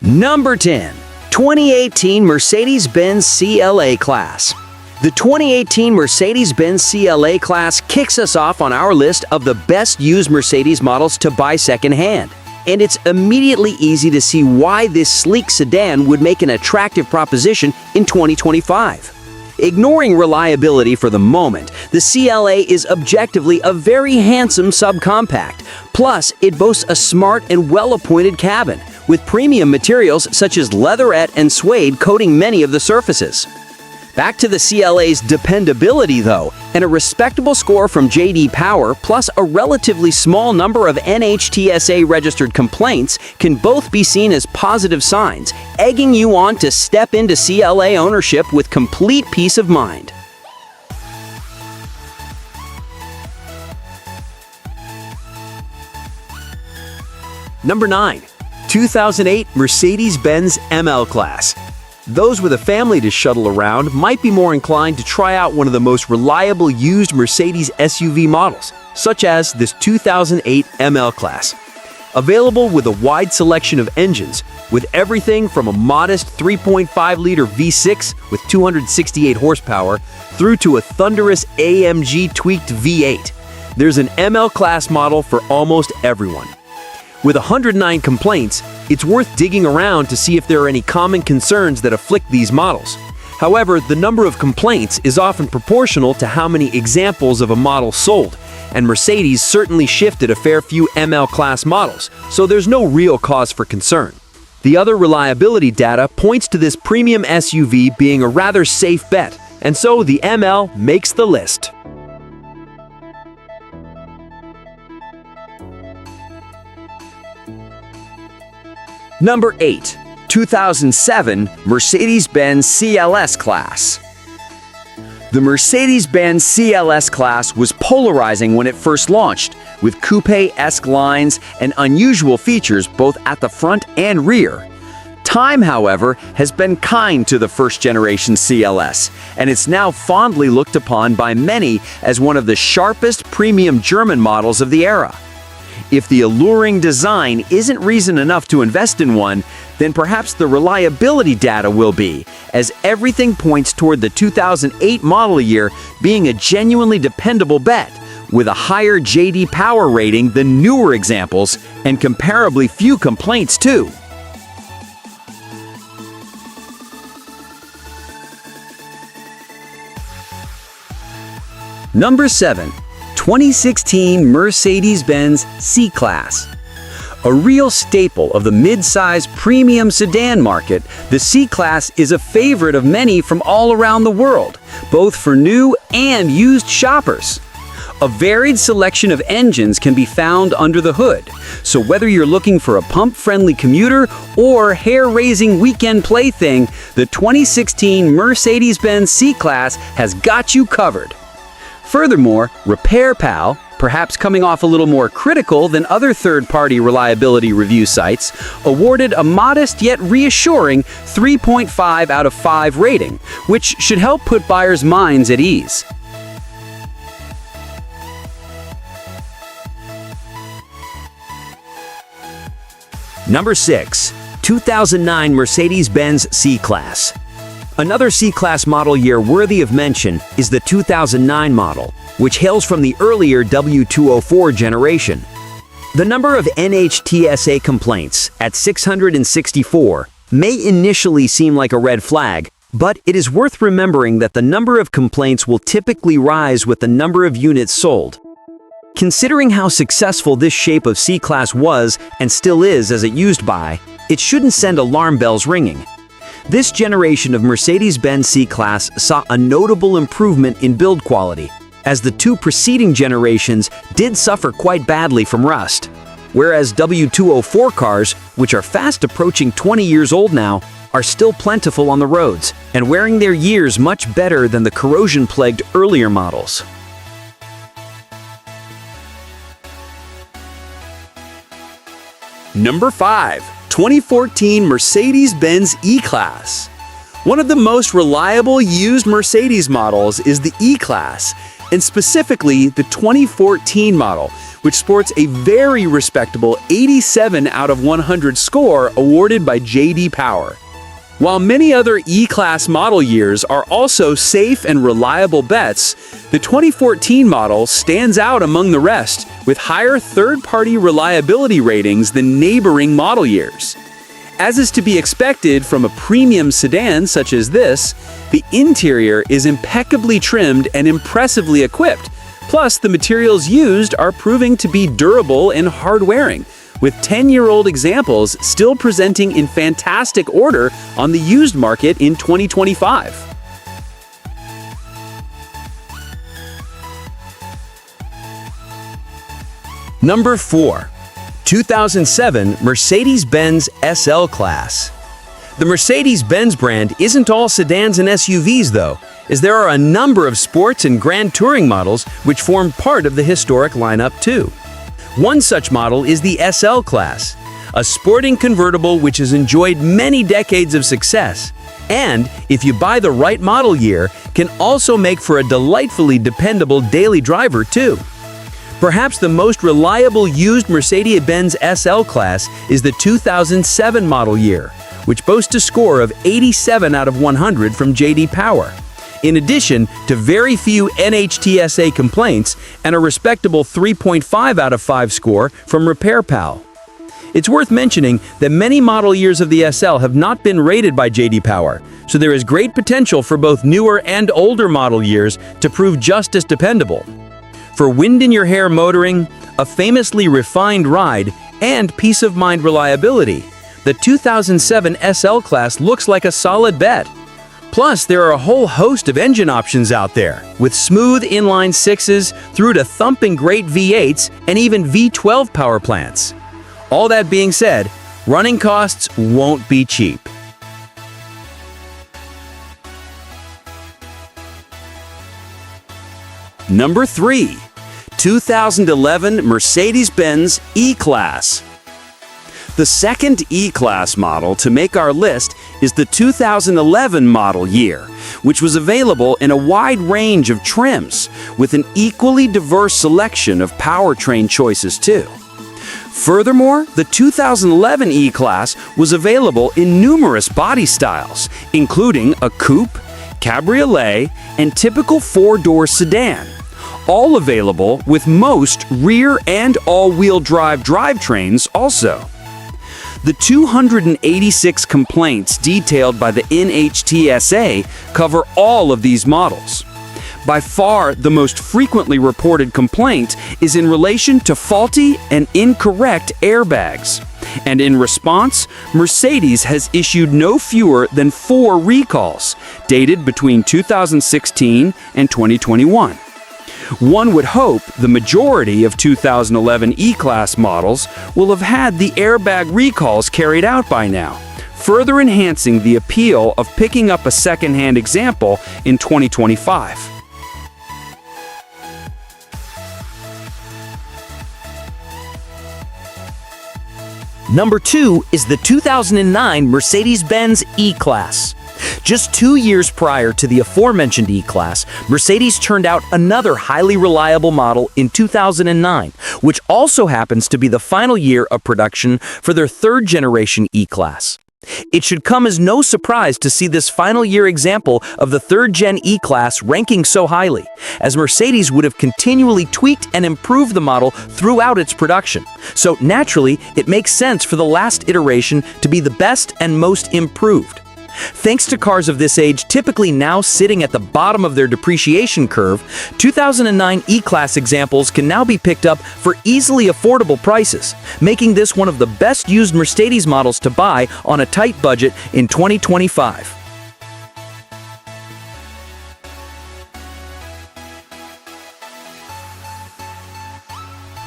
Number 10. 2018 Mercedes-Benz CLA Class. The 2018 Mercedes-Benz CLA Class kicks us off on our list of the best used Mercedes models to buy secondhand. And it's immediately easy to see why this sleek sedan would make an attractive proposition in 2025. Ignoring reliability for the moment, the CLA is objectively a very handsome subcompact. Plus, it boasts a smart and well-appointed cabin, with premium materials such as leatherette and suede coating many of the surfaces. Back to the CLA's dependability though, and a respectable score from J.D. Power plus a relatively small number of NHTSA-registered complaints can both be seen as positive signs, egging you on to step into CLA ownership with complete peace of mind. Number 9. 2008 Mercedes-Benz ML Class. Those with a family to shuttle around might be more inclined to try out one of the most reliable used Mercedes SUV models, such as this 2008 ML Class. Available with a wide selection of engines, with everything from a modest 3.5-liter V6 with 268 horsepower through to a thunderous AMG tweaked V8. There's an ML Class model for almost everyone. With 109 complaints, it's worth digging around to see if there are any common concerns that afflict these models. However, the number of complaints is often proportional to how many examples of a model sold, and Mercedes certainly shifted a fair few ML Class models, so there's no real cause for concern. The other reliability data points to this premium SUV being a rather safe bet, and so the ML makes the list. Number 8. 2007 Mercedes-Benz CLS Class. The Mercedes-Benz CLS Class was polarizing when it first launched, with coupe-esque lines and unusual features both at the front and rear. Time, however, has been kind to the first-generation CLS, and it's now fondly looked upon by many as one of the sharpest premium German models of the era. If the alluring design isn't reason enough to invest in one, then perhaps the reliability data will be, as everything points toward the 2008 model year being a genuinely dependable bet, with a higher J.D. Power rating than newer examples and comparably few complaints too. Number 7. 2016 Mercedes-Benz C-Class. A real staple of the mid-size premium sedan market, the C-Class is a favorite of many from all around the world, both for new and used shoppers. A varied selection of engines can be found under the hood, so whether you're looking for a pump-friendly commuter or hair-raising weekend plaything, the 2016 Mercedes-Benz C-Class has got you covered. Furthermore, RepairPal, perhaps coming off a little more critical than other third-party reliability review sites, awarded a modest yet reassuring 3.5 out of 5 rating, which should help put buyers' minds at ease. Number 6. 2009 Mercedes-Benz C-Class. Another C-Class model year worthy of mention is the 2009 model, which hails from the earlier W204 generation. The number of NHTSA complaints, at 664, may initially seem like a red flag, but it is worth remembering that the number of complaints will typically rise with the number of units sold. Considering how successful this shape of C-Class was and still is as it used by, it shouldn't send alarm bells ringing. This generation of Mercedes-Benz C-Class saw a notable improvement in build quality, as the two preceding generations did suffer quite badly from rust. whereas W204 cars, which are fast approaching 20 years old now, are still plentiful on the roads and wearing their years much better than the corrosion-plagued earlier models. Number 5. 2014 Mercedes-Benz E-Class. One of the most reliable used Mercedes models is the E-Class, and specifically the 2014 model, which sports a very respectable 87 out of 100 score awarded by J.D. Power. While many other E-Class model years are also safe and reliable bets, the 2014 model stands out among the rest with higher third-party reliability ratings than neighboring model years. As is to be expected from a premium sedan such as this, the interior is impeccably trimmed and impressively equipped. Plus, the materials used are proving to be durable and hard-wearing, with 10-year-old examples still presenting in fantastic order on the used market in 2025. Number 4. 2007 Mercedes-Benz SL Class. The Mercedes-Benz brand isn't all sedans and SUVs though, as there are a number of sports and grand touring models which form part of the historic lineup too. One such model is the SL Class, a sporting convertible which has enjoyed many decades of success, and, if you buy the right model year, can also make for a delightfully dependable daily driver too. Perhaps the most reliable used Mercedes-Benz SL Class is the 2007 model year, which boasts a score of 87 out of 100 from J.D. Power, in addition to very few NHTSA complaints and a respectable 3.5 out of 5 score from RepairPal. It's worth mentioning that many model years of the SL have not been rated by J.D. Power, so there is great potential for both newer and older model years to prove just as dependable. For wind-in-your-hair motoring, a famously refined ride, and peace-of-mind reliability, the 2007 SL Class looks like a solid bet. Plus, there are a whole host of engine options out there, with smooth inline 6s through to thumping great V8s and even V12 power plants. All that being said, running costs won't be cheap. Number 3. 2011 Mercedes-Benz E-Class. The second E-Class model to make our list is the 2011 model year, which was available in a wide range of trims, with an equally diverse selection of powertrain choices too. Furthermore, the 2011 E-Class was available in numerous body styles, including a coupe, cabriolet, and typical four-door sedan, all available with most rear and all-wheel drive drivetrains also. The 286 complaints detailed by the NHTSA cover all of these models. By far, the most frequently reported complaint is in relation to faulty and incorrect airbags. And in response, Mercedes has issued no fewer than 4 recalls, dated between 2016 and 2021. One would hope the majority of 2011 E-Class models will have had the airbag recalls carried out by now, further enhancing the appeal of picking up a second-hand example in 2025. Number 2 is the 2009 Mercedes-Benz E-Class. Just 2 years prior to the aforementioned E-Class, Mercedes turned out another highly reliable model in 2009, which also happens to be the final year of production for their third-generation E-Class. It should come as no surprise to see this final year example of the third-gen E-Class ranking so highly, as Mercedes would have continually tweaked and improved the model throughout its production. So naturally, it makes sense for the last iteration to be the best and most improved. Thanks to cars of this age typically now sitting at the bottom of their depreciation curve, 2009 E-Class examples can now be picked up for easily affordable prices, making this one of the best used Mercedes models to buy on a tight budget in 2025.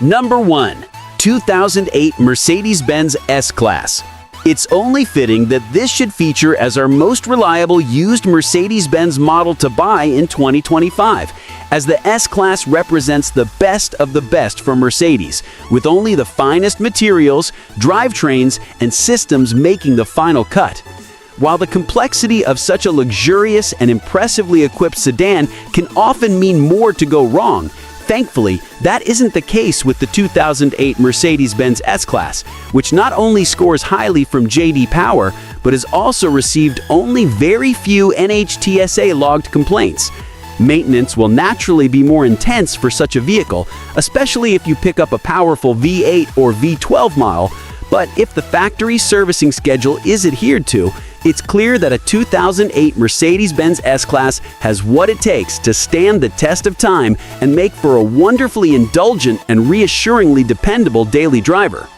Number 1. 2008 Mercedes-Benz S-Class. It's only fitting that this should feature as our most reliable used Mercedes-Benz model to buy in 2025, as the S-Class represents the best of the best from Mercedes, with only the finest materials, drivetrains, and systems making the final cut. While the complexity of such a luxurious and impressively equipped sedan can often mean more to go wrong, thankfully, that isn't the case with the 2008 Mercedes-Benz S-Class, which not only scores highly from J.D. Power, but has also received only very few NHTSA-logged complaints. Maintenance will naturally be more intense for such a vehicle, especially if you pick up a powerful V8 or V12 model, but if the factory servicing schedule is adhered to, it's clear that a 2008 Mercedes-Benz S-Class has what it takes to stand the test of time and make for a wonderfully indulgent and reassuringly dependable daily driver.